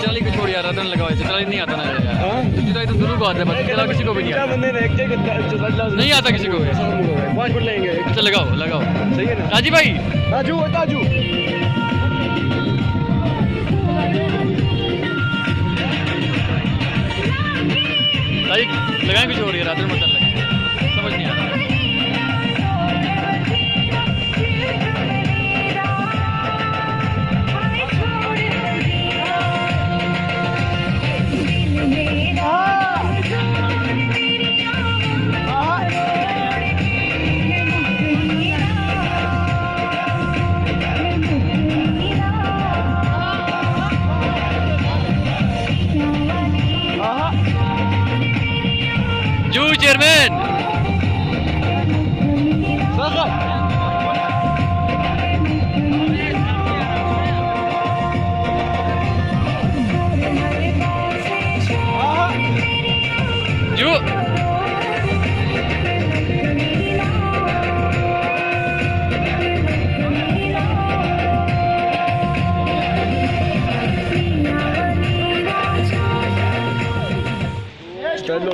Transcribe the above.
चल ही छोड़ यार, रतन लगाओ, चल नहीं आता ना यार, तो दोनों को आता है, बस चला किसी को भी नहीं आता, नहीं आता किसी को भी। 5 फुट लेंगे। अच्छा लगाओ लगाओ, सही है ना राजी भाई? ताजू ताजू भाई लगाएं कुछ और यार, रात में मत